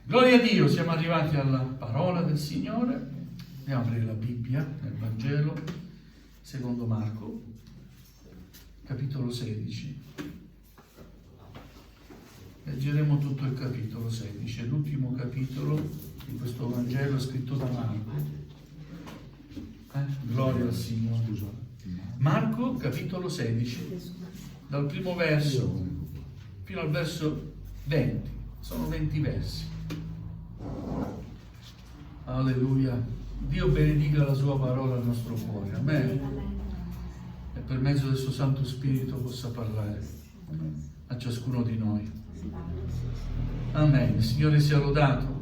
Gloria a Dio, siamo arrivati alla parola del Signore. Andiamo a aprire la Bibbia nel Vangelo secondo Marco, capitolo 16. Leggeremo tutto il capitolo 16, è l'ultimo capitolo di questo Vangelo scritto da Marco. Gloria al Signore. Marco, capitolo 16, dal primo verso fino al verso 20. Sono 20 versi. Alleluia. Dio benedica la sua parola al nostro cuore. Amen. E per mezzo del suo Santo Spirito possa parlare a ciascuno di noi. Amen. Il Signore sia lodato.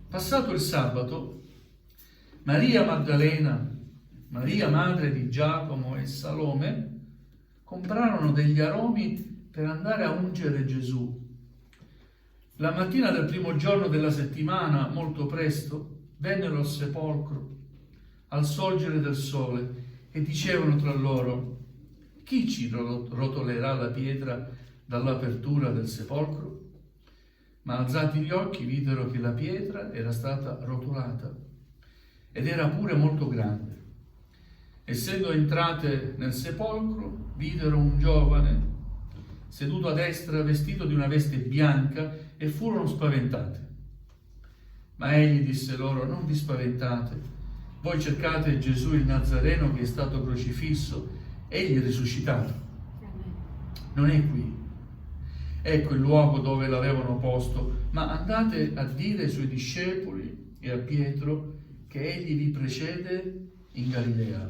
Passato il sabato, Maria Maddalena, Maria madre di Giacomo e Salome comprarono degli aromi per andare a ungere Gesù. La mattina del primo giorno della settimana, molto presto, vennero al sepolcro al sorgere del sole e dicevano tra loro: chi ci rotolerà la pietra dall'apertura del sepolcro? Ma alzati gli occhi videro che la pietra era stata rotolata ed era pure molto grande. Essendo entrate nel sepolcro, videro un giovane seduto a destra, vestito di una veste bianca, e furono spaventate. Ma egli disse loro: non vi spaventate, voi cercate Gesù il Nazareno che è stato crocifisso, egli è risuscitato. Non è qui. Ecco il luogo dove l'avevano posto, ma andate a dire ai suoi discepoli e a Pietro che egli vi precede in Galilea.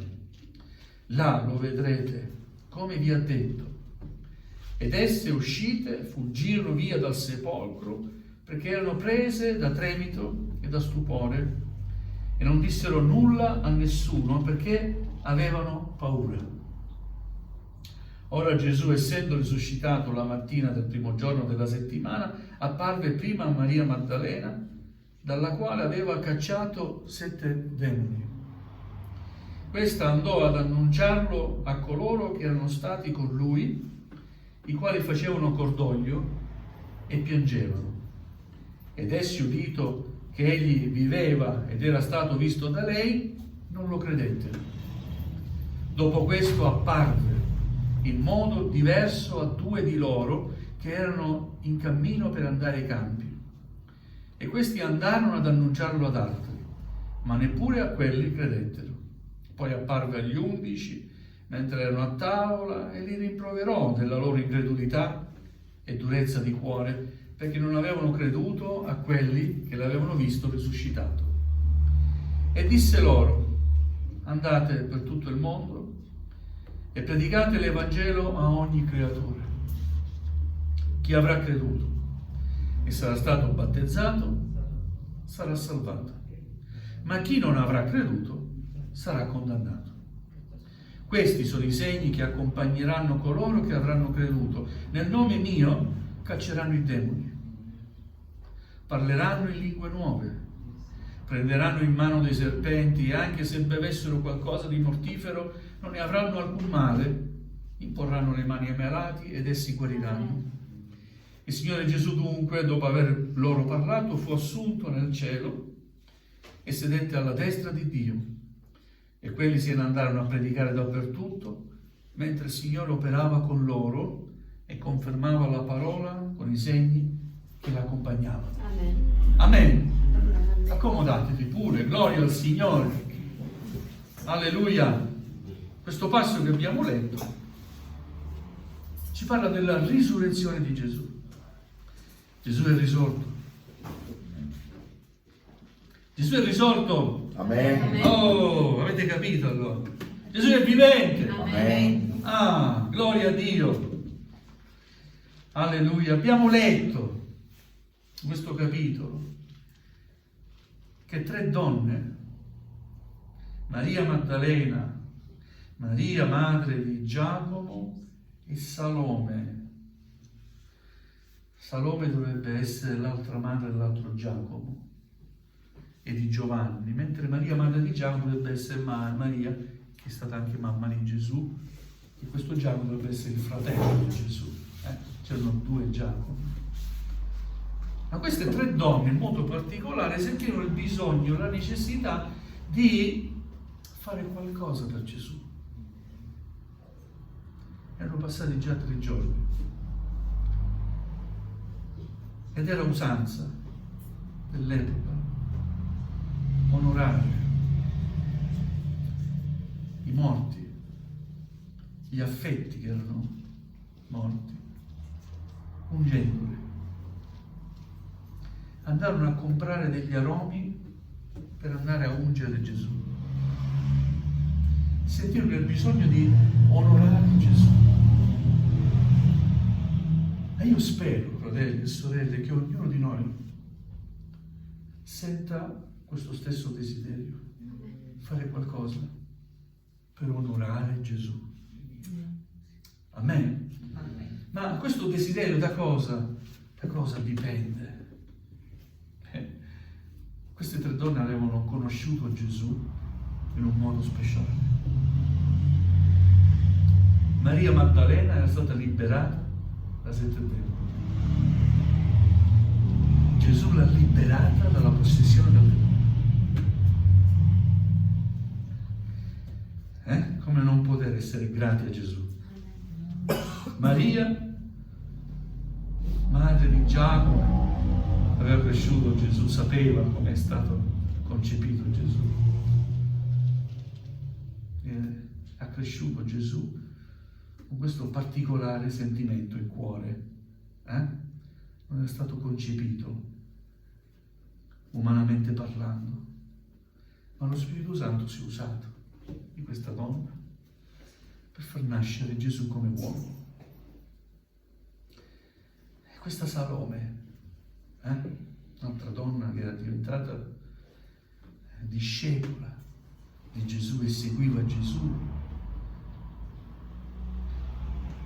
Là lo vedrete, come vi ha detto. Ed esse, uscite, fuggirono via dal sepolcro, perché erano prese da tremito e da stupore, e non dissero nulla a nessuno, perché avevano paura. Ora Gesù, essendo risuscitato la mattina del primo giorno della settimana, apparve prima a Maria Maddalena, dalla quale aveva cacciato 7 demoni. Questa andò ad annunciarlo a coloro che erano stati con lui, i quali facevano cordoglio e piangevano. Ed essi, udito che egli viveva ed era stato visto da lei, non lo credettero. Dopo questo apparve in modo diverso a 2 di loro che erano in cammino per andare ai campi. E questi andarono ad annunciarlo ad altri, ma neppure a quelli credettero. Poi apparve agli 11 mentre erano a tavola e li rimproverò della loro incredulità e durezza di cuore, perché non avevano creduto a quelli che l'avevano visto risuscitato. E disse loro: andate per tutto il mondo e predicate l'Evangelo a ogni creatura. Chi avrà creduto e sarà stato battezzato sarà salvato, ma chi non avrà creduto sarà condannato. Questi sono i segni che accompagneranno coloro che avranno creduto. Nel nome mio cacceranno i demoni, parleranno in lingue nuove, prenderanno in mano dei serpenti, e anche se bevessero qualcosa di mortifero non ne avranno alcun male, imporranno le mani ai malati ed essi guariranno. Il Signore Gesù dunque, dopo aver loro parlato, fu assunto nel cielo e sedette alla destra di Dio. E quelli se ne andarono a predicare dappertutto, mentre il Signore operava con loro e confermava la parola con i segni che l'accompagnavano. Amen. Amen. Amen. Accomodatevi pure, gloria al Signore. Alleluia. Questo passo che abbiamo letto ci parla della risurrezione di Gesù. Gesù è risorto. Gesù è risorto. Amen. Oh, avete capito allora? Gesù è vivente. Amen. Ah, gloria a Dio. Alleluia. Abbiamo letto in questo capitolo che 3 donne, Maria Maddalena, Maria madre di Giacomo e Salome. Salome dovrebbe essere l'altra madre dell'altro Giacomo e di Giovanni, mentre Maria madre di Giacomo dovrebbe essere Maria, che è stata anche mamma di Gesù, e questo Giacomo dovrebbe essere il fratello di Gesù. C'erano 2 Giacomi. Ma queste 3 donne in modo particolare sentirono il bisogno, la necessità di fare qualcosa per Gesù. Erano passati già 3 giorni ed era usanza dell'epoca onorare i morti, gli affetti che erano morti, ungendoli. Andarono a comprare degli aromi per andare a ungere Gesù. Sentirono il bisogno di onorare Gesù. E io spero, fratelli e sorelle, che ognuno di noi senta questo stesso desiderio, fare qualcosa per onorare Gesù. Amen? Ma questo desiderio da cosa dipende? Queste 3 donne avevano conosciuto Gesù in un modo speciale. Maria Maddalena era stata liberata da 7 demoni. Gesù l'ha liberata dalla possessione del demonio. Come non poter essere grati a Gesù? Maria, madre di Giacomo, aveva cresciuto Gesù, sapeva come è stato concepito Gesù. E ha cresciuto Gesù con questo particolare sentimento in cuore. Non è stato concepito umanamente parlando, ma lo Spirito Santo si è usato di questa donna per far nascere Gesù come uomo. E questa Salome, un'altra donna che era diventata discepola di Gesù e seguiva Gesù,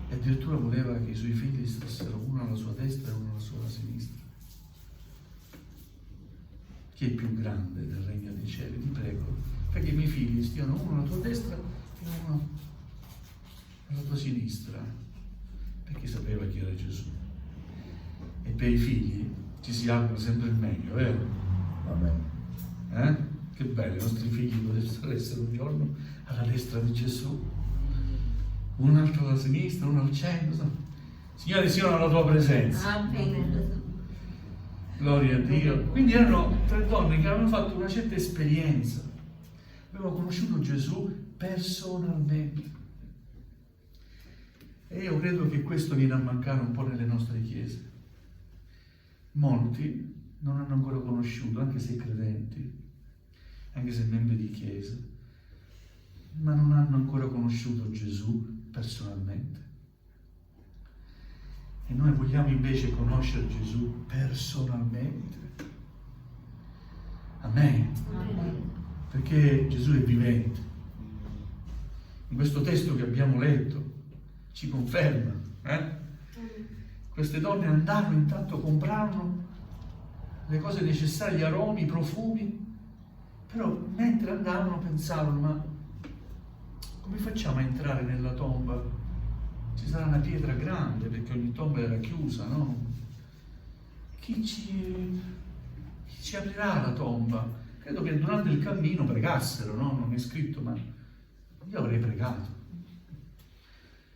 e addirittura voleva che i suoi figli stessero uno alla sua destra e uno alla sua sinistra. Chi è più grande del regno dei cieli? Ti prego, perché i miei figli stiano uno alla tua destra e uno alla tua sinistra, perché sapeva chi era Gesù. E per i figli ci si augura sempre il meglio, vero? Amen. Che bello, i nostri figli potessero essere un giorno alla destra di Gesù, un altro alla sinistra, uno al centro. Signore, siano alla tua presenza. Amen. Gloria a Dio. Quindi erano 3 donne che avevano fatto una certa esperienza, avevano conosciuto Gesù personalmente. E io credo che questo viene a mancare un po' nelle nostre chiese. Molti non hanno ancora conosciuto, anche se credenti, anche se membri di chiesa, ma non hanno ancora conosciuto Gesù personalmente. E noi vogliamo invece conoscere Gesù personalmente. Amen. Amen. Perché Gesù è vivente. In questo testo che abbiamo letto ci conferma. Queste donne andarono, intanto comprarono le cose necessarie, gli aromi, i profumi, però mentre andavano pensarono: ma come facciamo a entrare nella tomba? Ci sarà una pietra grande, perché ogni tomba era chiusa, no? Chi ci aprirà la tomba? Credo che durante il cammino pregassero, no? Non è scritto, ma io avrei pregato.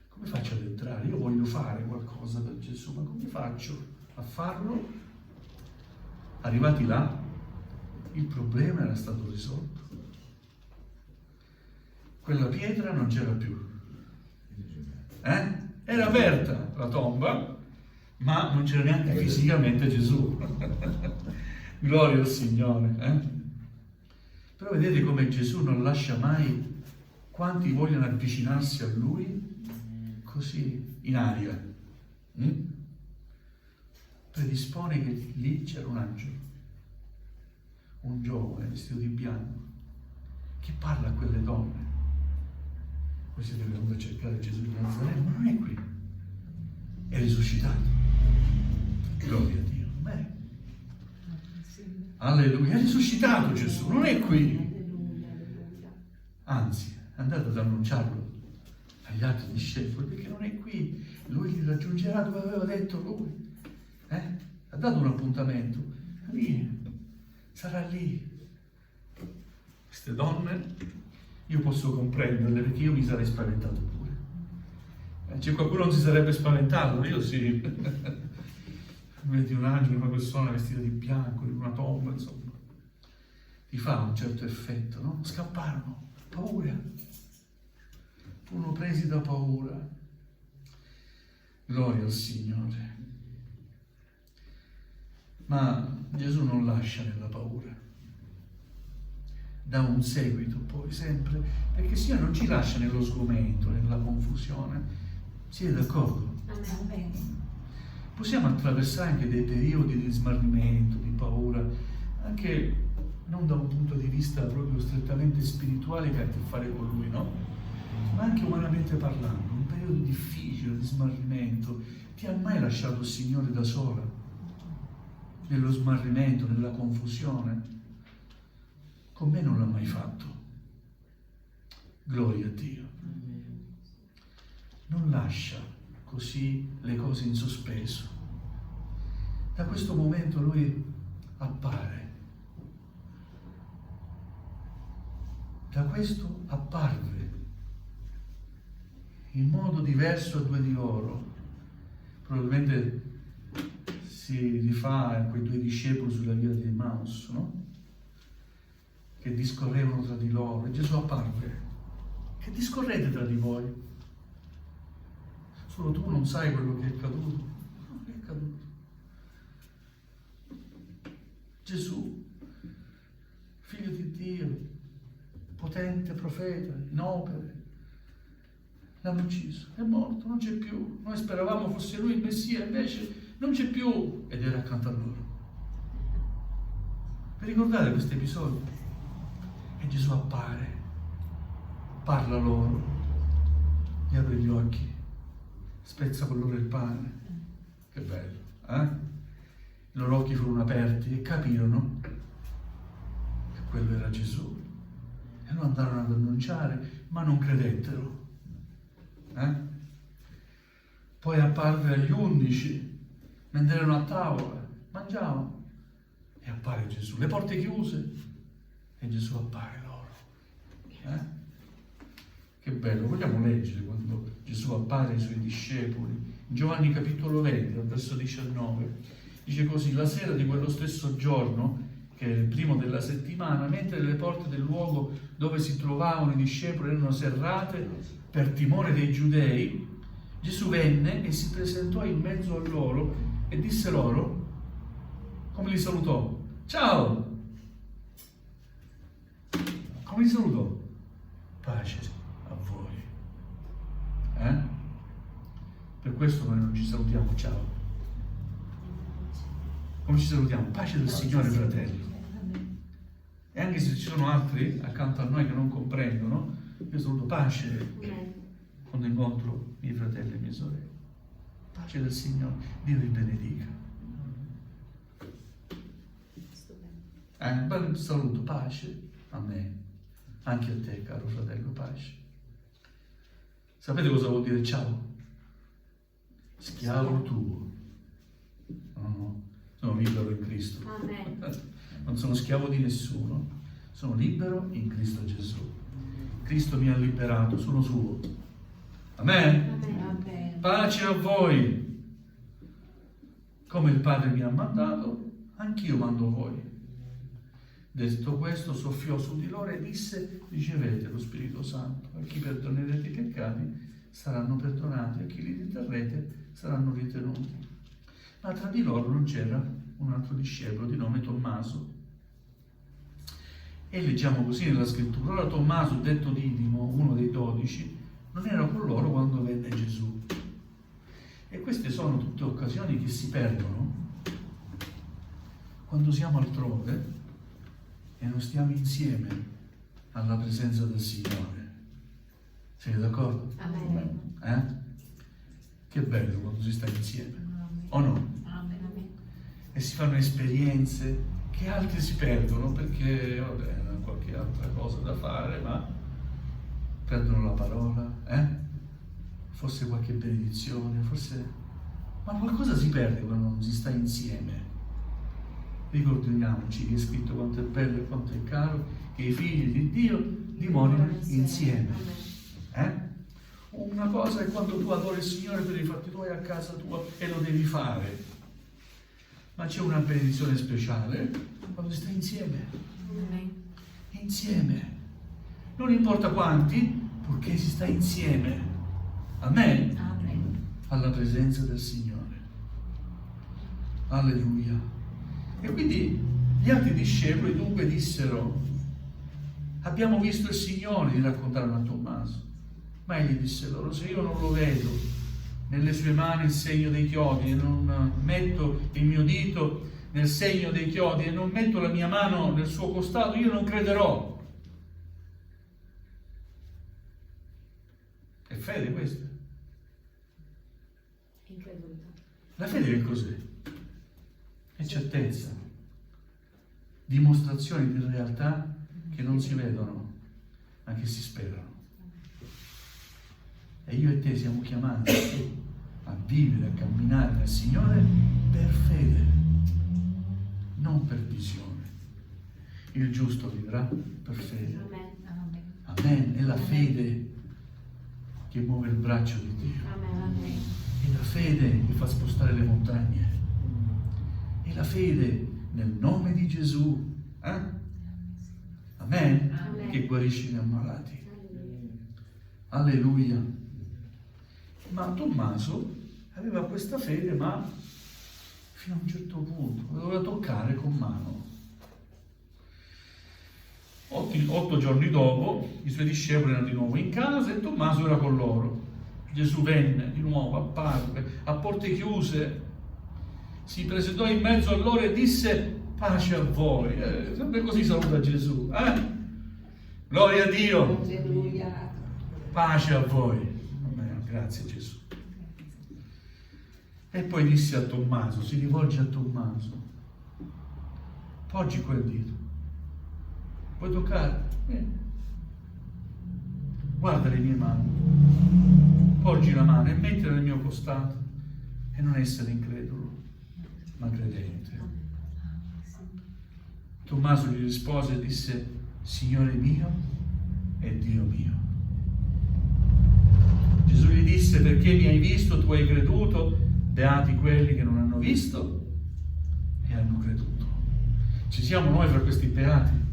Come faccio ad entrare? Io voglio fare qualcosa per Gesù, ma come faccio a farlo? Arrivati là, il problema era stato risolto. Quella pietra non c'era più. Era aperta la tomba, ma non c'era neanche fisicamente Gesù. Gloria al Signore. Però vedete come Gesù non lascia mai quanti vogliono avvicinarsi a Lui così in aria. Predispone che lì c'era un angelo, un giovane vestito di bianco, che parla a quelle donne. Voi siete venuti a cercare Gesù di Nazareno, ma non è qui, è risuscitato. Gloria a Dio. Beh. Alleluia, è risuscitato Gesù, non è qui. Anzi, andate ad annunciarlo agli altri discepoli, perché non è qui. Lui li raggiungerà dove aveva detto lui. ha dato un appuntamento, lì, sarà lì. Queste donne, io posso comprenderle perché io mi sarei spaventato pure. C'è qualcuno che non si sarebbe spaventato, io sì. Vedi un angelo, una persona vestita di bianco, in una tomba, insomma, ti fa un certo effetto, no? Scapparono, paura. Furono presi da paura. Gloria al Signore. Ma Gesù non lascia nella paura. Dà un seguito poi, sempre, perché il Signore non ci lascia nello sgomento, nella confusione. Siete d'accordo? Amen. Possiamo attraversare anche dei periodi di smarrimento, di paura, anche non da un punto di vista proprio strettamente spirituale che ha a che fare con Lui, no? Ma anche umanamente parlando, un periodo difficile di smarrimento. Ti ha mai lasciato il Signore da sola? Nello smarrimento, nella confusione? Con me non l'ha mai fatto. Gloria a Dio. Non lascia così le cose in sospeso. Da questo momento Lui appare. Da questo apparve in modo diverso a due di loro. Probabilmente si rifà a quei due discepoli sulla via di Emmaus, no? Che discorrevano tra di loro, e Gesù apparve. Che discorrete tra di voi? Solo tu non sai quello che è accaduto. Non è accaduto. Gesù, figlio di Dio, potente profeta, in opere, l'hanno ucciso, è morto, non c'è più. Noi speravamo fosse lui il Messia, invece non c'è più, ed era accanto a loro. Vi ricordate questo episodio? E Gesù appare, parla loro, gli apre gli occhi, spezza con loro il pane. Che bello, eh? I loro occhi furono aperti e capirono che quello era Gesù. E lo andarono ad annunciare, ma non credettero. Poi apparve agli 11, mentre erano a tavola, mangiavano, e appare Gesù. Le porte chiuse, e Gesù appare loro. Che bello, vogliamo leggere quando Gesù appare ai suoi discepoli. In Giovanni capitolo 20, al verso 19, dice così: la sera di quello stesso giorno, che è il primo della settimana, mentre le porte del luogo dove si trovavano i discepoli erano serrate per timore dei giudei, Gesù venne e si presentò in mezzo a loro e disse loro, come li salutò? Ciao! Come li salutò? Pace a voi. Per questo noi non ci salutiamo ciao. Come ci salutiamo? Pace del Signore, fratelli. E anche se ci sono altri accanto a noi che non comprendono, io saluto pace quando incontro i miei fratelli e le mie sorelle. Pace del Signore, Dio vi benedica. Un bel saluto, pace a me, anche a te, caro fratello, pace. Sapete cosa vuol dire ciao? Schiavo tuo. No, sono libero in Cristo. Amen. Non sono schiavo di nessuno, sono libero in Cristo Gesù. Cristo mi ha liberato, sono suo. Amen? Amen. Pace a voi. Come il Padre mi ha mandato, anch'io mando voi. Detto questo, soffiò su di loro e disse: ricevete lo Spirito Santo. A chi perdonerete i peccati saranno perdonati, a chi li riterrete saranno ritenuti. Ma tra di loro non c'era un altro discepolo di nome Tommaso. E leggiamo così nella scrittura: ora Tommaso, detto Didimo, uno dei 12, non era con loro quando venne Gesù. E queste sono tutte occasioni che si perdono quando siamo altrove e non stiamo insieme alla presenza del Signore. Siete d'accordo? Amen. Che bello quando si sta insieme, o no? Amen. E si fanno esperienze che altri si perdono perché, vabbè, hanno qualche altra cosa da fare, ma perdono la parola, forse qualche benedizione, forse Ma qualcosa si perde quando non si sta insieme. Ricordiamoci che è scritto quanto è bello e quanto è caro che i figli di Dio dimorino insieme. Una cosa è quando tu adori il Signore per i fatti tuoi a casa tua e lo devi fare. Ma c'è una benedizione speciale quando si sta insieme. Insieme. Non importa quanti, purché si sta insieme. Amen. Alla presenza del Signore. Alleluia. E quindi gli altri discepoli dunque dissero: abbiamo visto il Signore, gli raccontarono a Tommaso. Ma egli disse loro: se io non lo vedo nelle sue mani il segno dei chiodi e non metto il mio dito nel segno dei chiodi e non metto la mia mano nel suo costato, io non crederò. È fede questa? Incredulità. La fede che cos'è? È certezza, dimostrazioni di realtà che non si vedono, ma che si sperano. E io e te siamo chiamati a vivere, a camminare nel Signore per fede, non per visione. Il giusto vivrà per fede. Amen. È la fede che muove il braccio di Dio. È la fede che fa spostare le montagne. È la fede nel nome di Gesù. Amen. Che guarisce gli ammalati. Alleluia. Ma Tommaso aveva questa fede, ma fino a un certo punto lo doveva toccare con mano. 8 giorni dopo i suoi discepoli erano di nuovo in casa e Tommaso era con loro. Gesù venne di nuovo, apparve a porte chiuse, si presentò in mezzo a loro e disse: pace a voi. Sempre così saluta Gesù. Gloria a Dio. Alleluia. Pace a voi. Grazie Gesù. E poi disse a Tommaso, si rivolge a Tommaso: poggi quel dito. Vuoi toccare? Guarda le mie mani. Porgi la mano e mettila nel mio costato e non essere incredulo, ma credente. Tommaso gli rispose e disse: Signore mio e Dio mio. Gesù gli disse: perché mi hai visto, tu hai creduto, beati quelli che non hanno visto e hanno creduto. Ci siamo noi fra questi beati.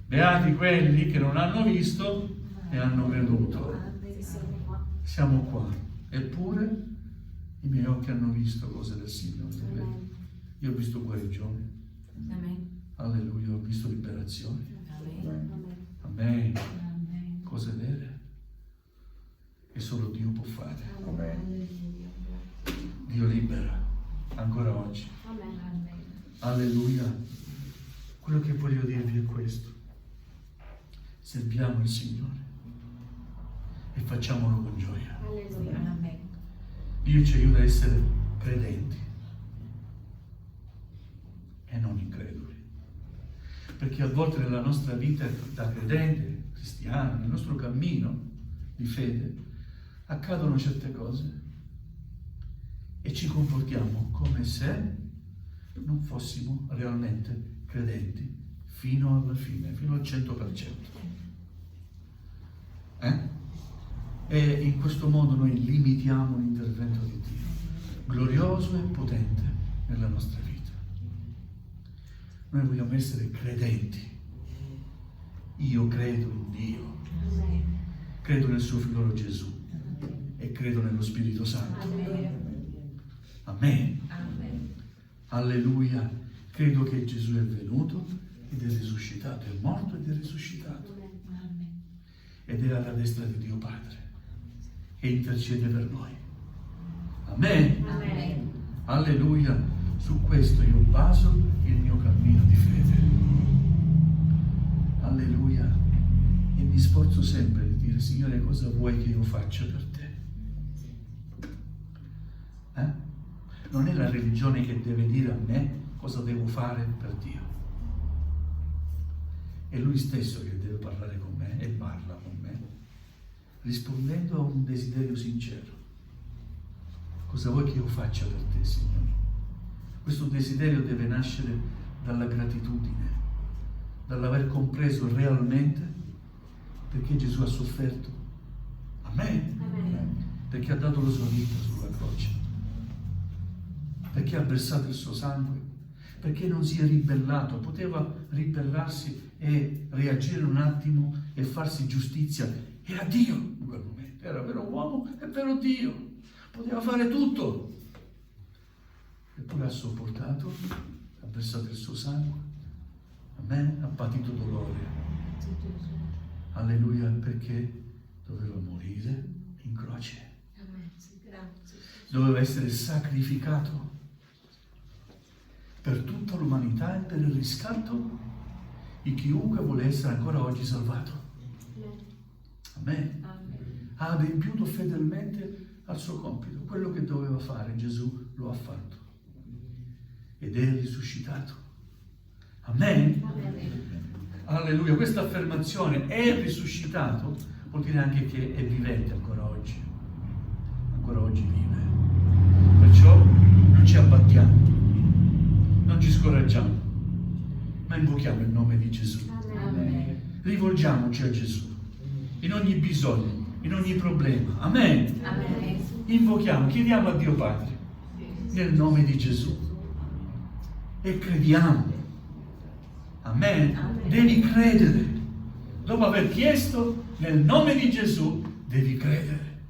Beati quelli che non hanno visto e hanno creduto. Siamo qua. Eppure i miei occhi hanno visto cose del Signore. Io ho visto guarigioni. Alleluia, ho visto liberazioni. Amen. Cose vere che solo Dio può fare. Amen. Dio libera ancora oggi. Alleluia. Quello che voglio dirvi è questo: serviamo il Signore e facciamolo con gioia. Dio ci aiuta a essere credenti e non increduli, perché a volte nella nostra vita da credente cristiano, nel nostro cammino di fede, accadono certe cose e ci comportiamo come se non fossimo realmente credenti fino alla fine, fino al 100%. E in questo modo noi limitiamo l'intervento di Dio, glorioso e potente nella nostra vita. Noi vogliamo essere credenti. Io credo in Dio, credo nel suo figlio Gesù e credo nello Spirito Santo. Amen. Alleluia. Credo che Gesù è venuto ed è risuscitato, è morto ed è risuscitato. Ed è alla destra di Dio Padre e intercede per noi. Amen. Alleluia. Su questo io baso il mio cammino di fede. Alleluia. E mi sforzo sempre di dire: Signore, cosa vuoi che io faccia per te? Non è la religione che deve dire a me cosa devo fare per Dio. È Lui stesso che deve parlare con me e parla con me, rispondendo a un desiderio sincero. Cosa vuoi che io faccia per te, Signore? Questo desiderio deve nascere dalla gratitudine, dall'aver compreso realmente perché Gesù ha sofferto. Amen. Amen. Perché ha dato la sua vita sulla croce, perché ha versato il suo sangue, perché non si è ribellato. Poteva ribellarsi e reagire un attimo e farsi giustizia. Era Dio in quel momento, era vero uomo e vero Dio, poteva fare tutto, eppure ha sopportato, ha versato il suo sangue. Amen. Ha patito dolore. Alleluia, perché doveva morire in croce, doveva essere sacrificato per tutta l'umanità e per il riscatto di chiunque vuole essere ancora oggi salvato. Amen. Ha adempiuto fedelmente al suo compito. Quello che doveva fare Gesù lo ha fatto ed è risuscitato. Amen. Alleluia. Questa affermazione, è risuscitato, vuol dire anche che è vivente ancora oggi vive. Perciò non ci abbattiamo, non ci scoraggiamo, ma invochiamo il nome di Gesù. Amen. Rivolgiamoci a Gesù in ogni bisogno, in ogni problema. Amen. Amen. Invochiamo, chiediamo a Dio Padre nel nome di Gesù e crediamo. Amen. Amen. Devi credere. Dopo aver chiesto nel nome di Gesù, devi credere.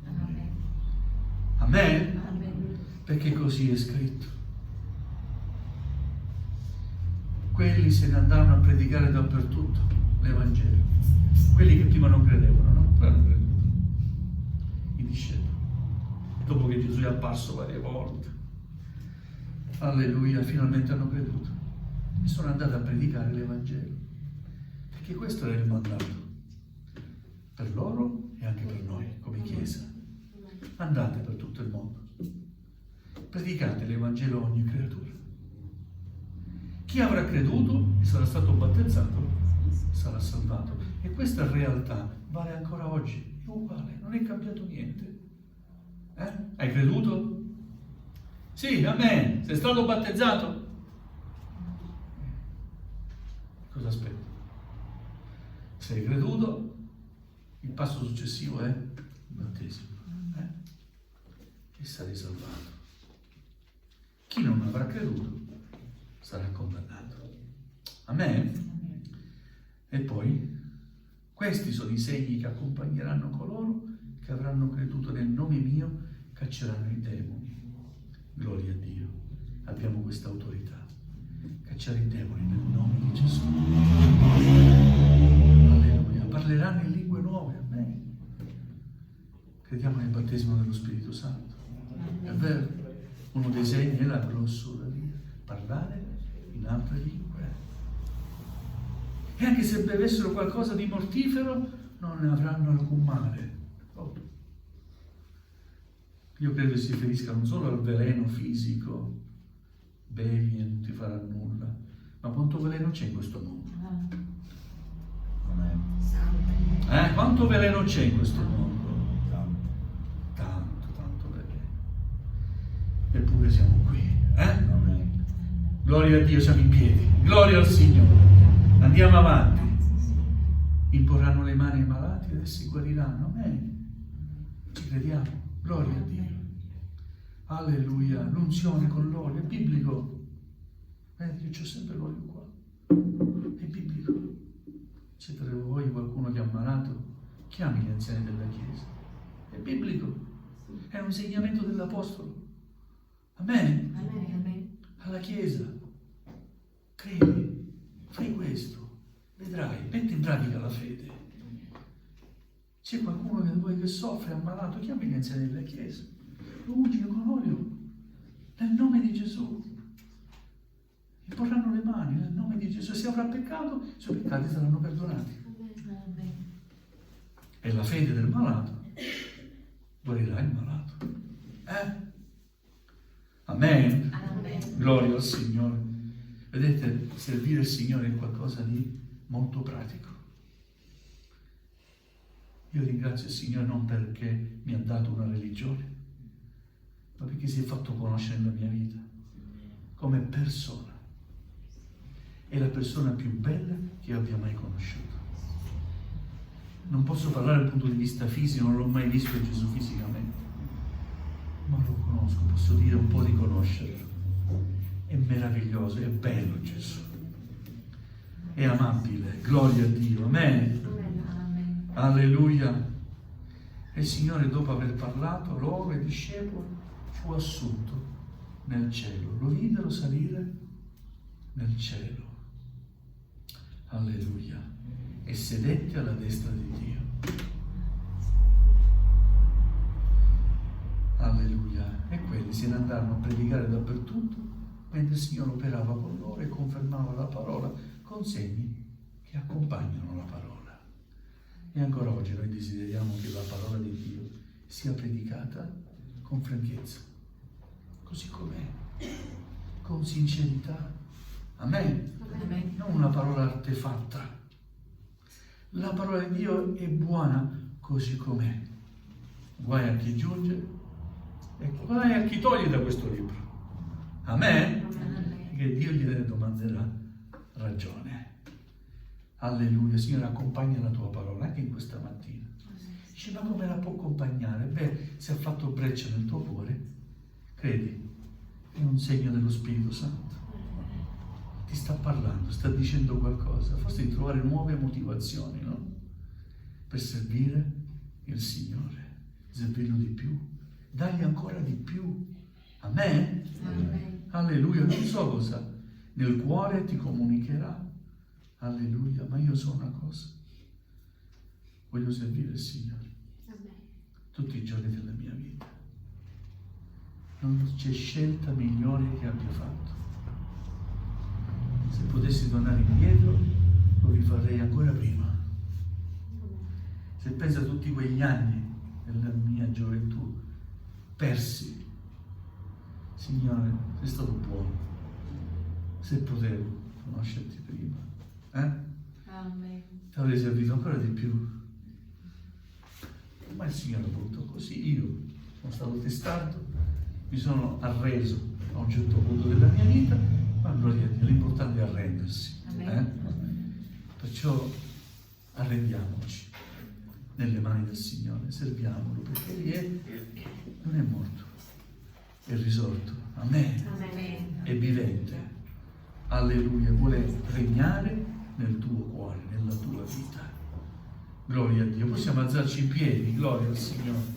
Amen. Amen. Perché così è scritto. Quelli se ne andarono a predicare dappertutto l'Evangelo. Quelli che prima non credevano, no? Poi hanno creduto. I discepoli. Dopo che Gesù è apparso varie volte. Alleluia, finalmente hanno creduto. E sono andati a predicare l'Evangelo. Perché questo era il mandato. Per loro e anche per noi, come Chiesa. Andate per tutto il mondo. Predicate l'Evangelo a ogni creatura. Chi avrà creduto e sarà stato battezzato sarà salvato. E questa realtà vale ancora oggi, è uguale, non è cambiato niente. Hai creduto? Sì, amen. Sei stato battezzato? Cosa aspetti? Se hai creduto, il passo successivo è il battesimo. E sarai salvato. Chi non avrà creduto sarà condannato. Amen. E poi, questi sono i segni che accompagneranno coloro che avranno creduto nel nome mio, cacceranno i demoni. Gloria a Dio. Abbiamo questa autorità. Cacciare i demoni nel nome di Gesù. Alleluia. Parleranno in lingue nuove. Amen. Crediamo nel battesimo dello Spirito Santo. È vero. Uno dei segni è la glossolia, parlare in altre lingue. E anche se bevessero qualcosa di mortifero, non ne avranno alcun male. Oh. Io credo si riferisca non solo al veleno fisico, bevi e non ti farà nulla, ma quanto veleno c'è in questo mondo? Quanto veleno c'è in questo mondo? Tanto veleno. Eppure siamo qui. Gloria a Dio, siamo in piedi. Gloria al Signore. Andiamo avanti. Imporranno le mani ai malati ed essi guariranno. Amen. Ci crediamo. Gloria a Dio. Alleluia. L'unzione con l'olio. È biblico. Io c'ho sempre l'olio qua. È biblico. Se tra voi qualcuno che è ammalato, chiami gli anziani della Chiesa. È biblico. È un insegnamento dell'Apostolo. Amen. Amen. Alla Chiesa. Credi, fai questo, vedrai, metti in pratica la fede. C'è qualcuno di voi che soffre, è ammalato, chiami gli anziani della Chiesa, lo ungino con olio, nel nome di Gesù. Gli porranno le mani nel nome di Gesù. Se avrà peccato, i suoi peccati saranno perdonati. Amen. E la fede del malato guarirà il malato. Amen. Amen. Gloria al Signore. Vedete, servire il Signore è qualcosa di molto pratico. Io ringrazio il Signore non perché mi ha dato una religione, ma perché si è fatto conoscere nella mia vita come persona. È la persona più bella che io abbia mai conosciuto. Non posso parlare dal punto di vista fisico, non l'ho mai visto Gesù fisicamente, ma lo conosco, posso dire un po' di conoscerlo. È meraviglioso, è bello Gesù, è amabile, gloria a Dio, amen. Amen. Alleluia. E il Signore, dopo aver parlato loro e ai discepoli, fu assunto nel cielo. Lo videro salire nel cielo. Alleluia. E sedette alla destra di Dio. Alleluia. E quelli se ne andarono a predicare dappertutto, mentre il Signore operava con loro e confermava la parola con segni che accompagnano la parola. E ancora oggi noi desideriamo che la parola di Dio sia predicata con franchezza, così com'è, con sincerità. Amen. Amen. Non una parola artefatta. La parola di Dio è buona così com'è. Guai a chi aggiunge e guai a chi toglie da questo libro. Amen. Amen. Che Dio gliene domanderà ragione. Alleluia. Signore, accompagna la tua parola anche in questa mattina. Dice, ma come la può accompagnare? Beh, se ha fatto breccia nel tuo cuore, credi, è un segno dello Spirito Santo. Ti sta parlando, sta dicendo qualcosa, forse di trovare nuove motivazioni, no? Per servire il Signore, servirlo di più, dargli ancora di più. Amen? Amen. Alleluia, non so cosa nel cuore ti comunicherà. Alleluia, ma io so una cosa, voglio servire il Signore tutti i giorni della mia vita. Non c'è scelta migliore che abbia fatto. Se potessi tornare indietro, lo rifarei ancora prima. Se penso a tutti quegli anni della mia gioventù persi, Signore, sei stato buono. Se potevo conoscerti prima, Amen. ti avrei servito ancora di più. Ma il Signore ha voluto così. Io sono stato testardo, mi sono arreso a un certo punto della mia vita, ma gloria a Dio, l'importante è arrendersi. Perciò arrendiamoci nelle mani del Signore, serviamolo, perché Egli non è morto, è risorto. Amen. Amen. È vivente. Alleluia, vuole regnare nel tuo cuore, nella tua vita. Gloria a Dio. Possiamo alzarci in piedi, gloria al Signore.